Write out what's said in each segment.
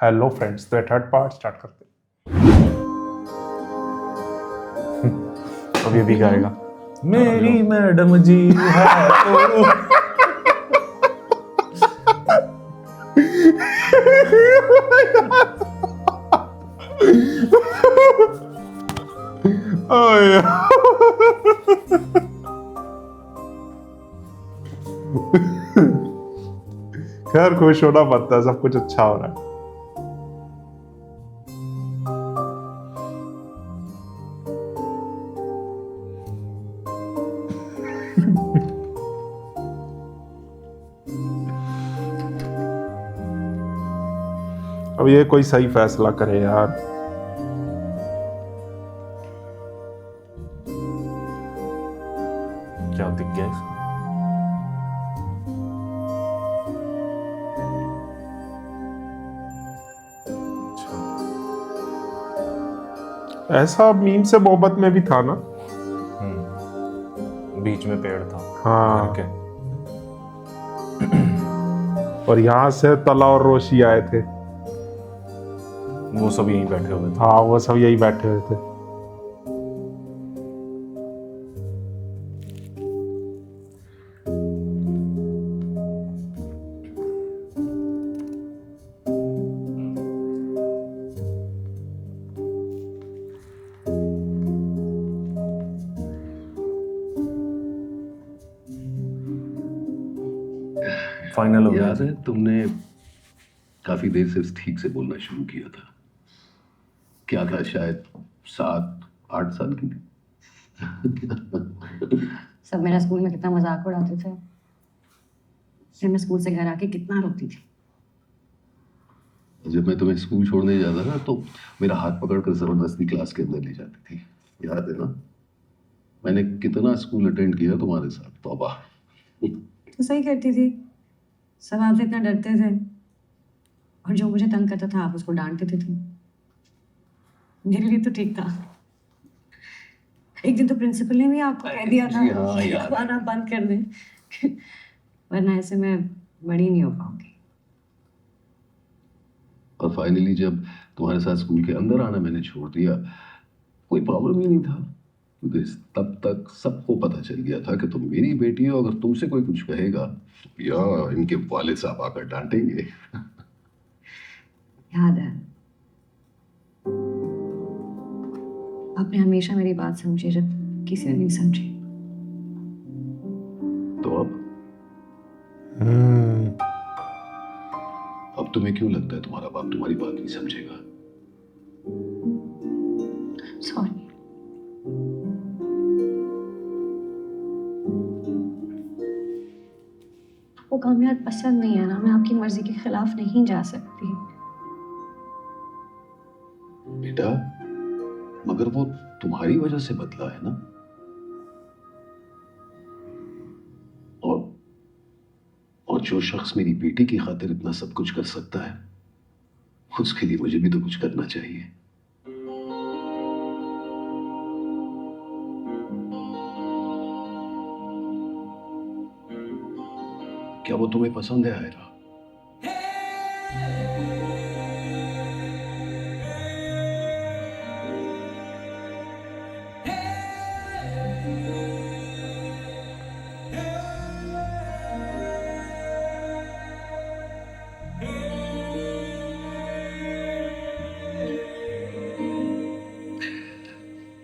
Hello friends, तो third part start करते हैं। अब ये भी गाएगा मेरी मैडम जी है तो खैर खुश होना पड़ता है, सब कुछ अच्छा हो रहा है। अब ये कोई सही फैसला करे यार। क्या दिख गया इसको? ऐसा मीम से मोहब्बत में भी था ना। बीच में पेड़ था। हाँ। घर के। और यहाँ से तला और रोशी आए थे। वो सब यहीं बैठे हुए थे। हाँ, वो सब यही बैठे हुए थे। फाइनल हो गया। याद है तुमने काफी देर से ठीक से बोलना शुरू किया था। क्या था, शायद 7-8 साल की थी। सब मेरा स्कूल में कितना मजाक उड़ाते थे। फिर मैं स्कूल से घर आके कितना रोती थी। जब मैं तुम्हें स्कूल छोड़ने जाता ना तो मेरा हाथ पकड़कर जबरदस्ती क्लास के अंदर ले जाती थी, याद है ना? मैंने कितना स्कूल अटेंड किया तुम्हारे साथ, तौबा। तो सही करती थी, सब आपसे इतना डरते थे, और जो मुझे तंग करता था आप उसको डांटते थे तुम। मेरे लिए तो ठीक था। एक दिन तो प्रिंसिपल ने भी आपको कह दिया था जी हाँ, याद है। खाना बंद कर दें, वरना ऐसे मैं बड़ी नहीं हो पाऊंगी। और फाइनली जब तुम्हारे साथ स्कूल के अंदर आना मैंने छोड़ दिया, कोई प्रॉब्लम ही नहीं था, क्योंकि तब तक सबको पता चल गया था कि तुम मेरी बेटी हो। अगर तुमसे कोई कुछ कहेगा या इनके वालिद साहब आकर डांटेंगे। याद है, आपने हमेशा मेरी बात समझी जब किसी ने नहीं समझी। तो अब तुम्हें क्यों लगता है तुम्हारा बाप तुम्हारी बात नहीं समझेगा? सॉरी। वो कामयाब पसंद नहीं है ना, मैं आपकी मर्जी के खिलाफ नहीं जा सकती। बेटा, मगर वो तुम्हारी वजह से बदला है ना। और जो शख्स मेरी बेटी की खातिर इतना सब कुछ कर सकता है, उसके लिए मुझे भी तो कुछ करना चाहिए। क्या वो तुम्हें पसंद है, आयरा?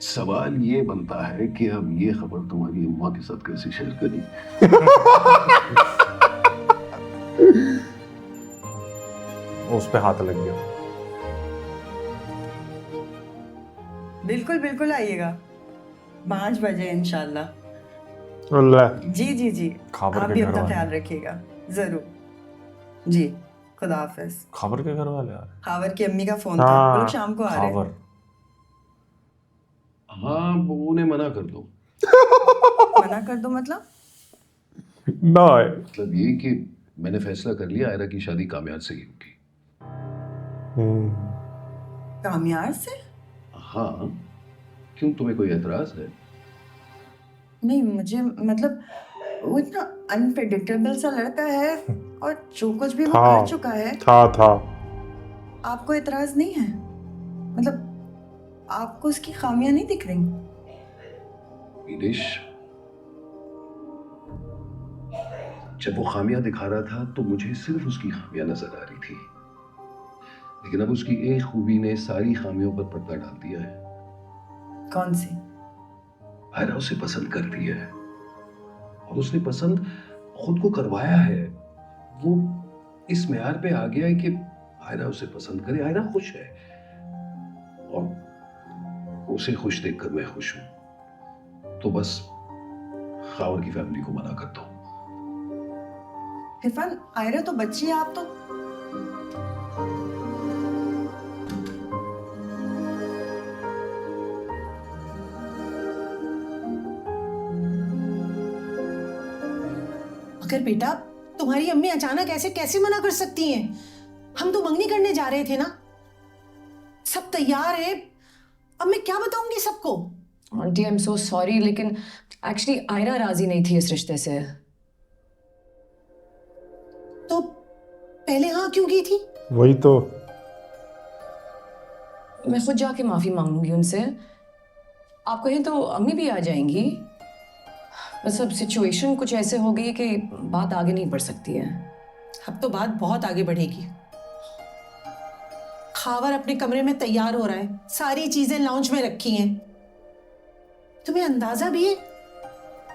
सवाल ये बनता है कि अब ये खबर तुम्हारी अम्मा के साथ कैसे शेयर करी। उस पे हाथ लग गया। बिल्कुल बिल्कुल आइएगा, 5 बजे इंशाल्लाह। जी जी जी, खबर आप के भी घर अपना वाले। ख्याल रखिएगा जरूर। जी, खुदा हाफिज। खबर के घर वाले यार। खावर की अम्मी का फोन था, हाँ, वो लोग शाम को आ रहे हैं। खबर। हाँ, उन्हें मना कर दो। मना कर दो मतलब? मतलब ये कि मैंने फैसला कर लिया आयरा की शादी कामयाब से ही होगी। कामयाब से? हाँ, क्यों, तुम्हें कोई एतराज है? नहीं, मुझे मतलब वो इतना अनप्रेडिक्टेबल सा लड़का है, और जो कुछ भी वो था कर चुका है। था आपको एतराज नहीं है? मतलब आपको उसकी खामियां नहीं दिख रही? विदेश, जब वो खामियां दिखा रहा था तो मुझे सिर्फ उसकी खामियां नजर आ रही थी, लेकिन अब उसकी एक खूबी ने सारी खामियों पर पर्दा डाल दिया है। कौन सी? आयरा उसे पसंद करती है और उसने पसंद खुद को करवाया है। वो इस मेयार पे आ गया है कि आयरा उसे पसंद करे, आयरा खुश है और उसे खुश देखकर मैं खुश हूं। तो बस खावर की फैमिली को मना कर दो। इरफान, आयरा तो बच्ची है, आप तो मगर बेटा, तुम्हारी अम्मी अचानक ऐसे कैसे मना कर सकती हैं? हम तो मंगनी करने जा रहे थे ना, सब तैयार है। अब मैं क्या बताऊंगी सबको? Aunty I am so sorry, लेकिन एक्चुअली आयरा राजी नहीं थी इस रिश्ते से। तो पहले हाँ क्यों की थी? वही तो। मैं खुद जाके माफी मांगूंगी उनसे। आप कहें तो अम्मी भी आ जाएंगी। बस अब सिचुएशन कुछ ऐसे हो गई कि बात आगे नहीं बढ़ सकती है। अब तो बात बहुत आगे बढ़ेगी। खावर अपने कमरे में तैयार हो रहा है, सारी चीजें लाउंज में रखी हैं। तुम्हें अंदाजा भी है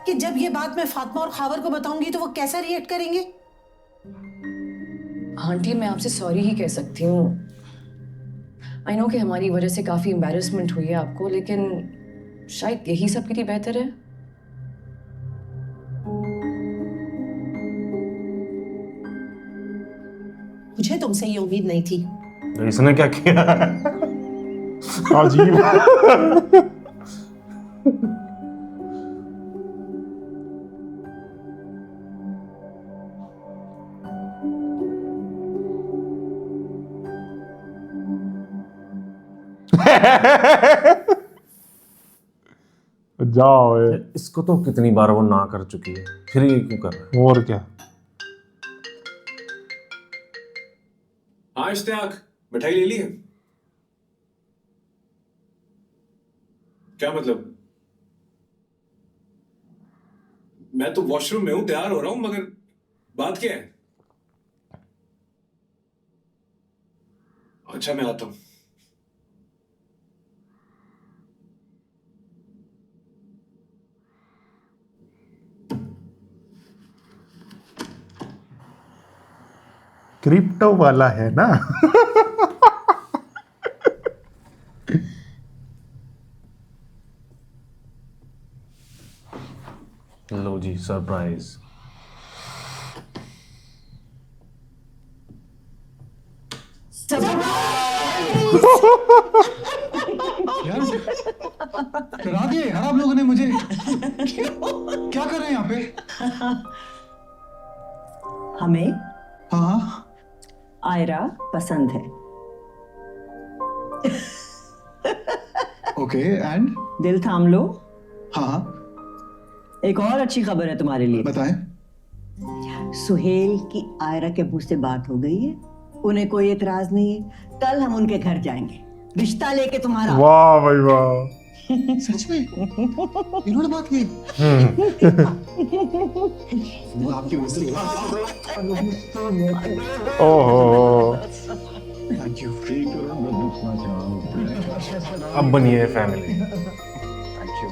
कि जब ये बात मैं फातिमा और खावर को बताऊंगी तो वो कैसा रिएक्ट करेंगे? आंटी मैं आपसे सॉरी ही कह सकती हूँ। आई नो कि हमारी वजह से काफी एम्बैरेसमेंट हुई है आपको, लेकिन शायद यही सबके लिए बेहतर है। मुझे तुमसे ये उम्मीद नहीं थी। इसने क्या किया? अजीब। जाओ ये। इसको तो कितनी बार वो ना कर चुकी है, फिर ये क्यों कर रहा है? और क्या। हाँ इश्तियाक, मिठाई ले ली है? क्या मतलब? मैं तो वॉशरूम में हूं, तैयार हो रहा हूं, मगर बात क्या है? अच्छा मैं आता हूं। क्रिप्टो वाला है ना। लो जी, सरप्राइज। यार डरा दिए यार आप लोगों ने मुझे। क्या कर रहे हैं यहाँ पे? हमें हाँ आयरा पसंद है। ओके एंड दिल थाम लो। हाँ एक और अच्छी खबर है तुम्हारे लिए। बताएं। सुहेल की आयरा के अब्बू से बात हो गई है, उन्हें कोई एतराज नहीं है। कल हम उनके घर जाएंगे रिश्ता लेके तुम्हारा। वाह भाई वाह। सच में इन्होंने बात की? वो आपकी वजह से। ओहो। Thank you. अब बनिए फैमिली। Thank you.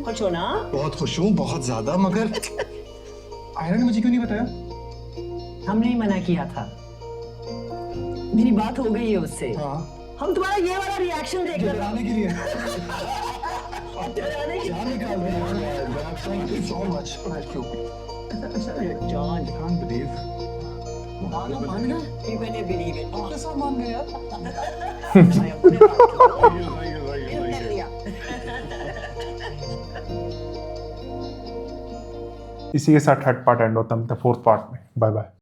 खुश हो ना? बहुत खुश हूँ, बहुत ज्यादा। मगर आयरा ने मुझे क्यों नहीं बताया? हमने ही मना किया था। मेरी बात हो गई है उससे। हाँ हम तुम्हारा ये वाला रिएक्शन देख रहे डराने के लिए। डराने के क्या निकाल रहे हैं? Thank you so much. Thank you. John can't believe। मान गए? You can believe it। आपके साथ मान गए यार। मैं अपने बात कर लिया। इसी के साथ थर्ड पार्ट एंड होता है, मतलब फोर्थ पार्ट में। Bye bye.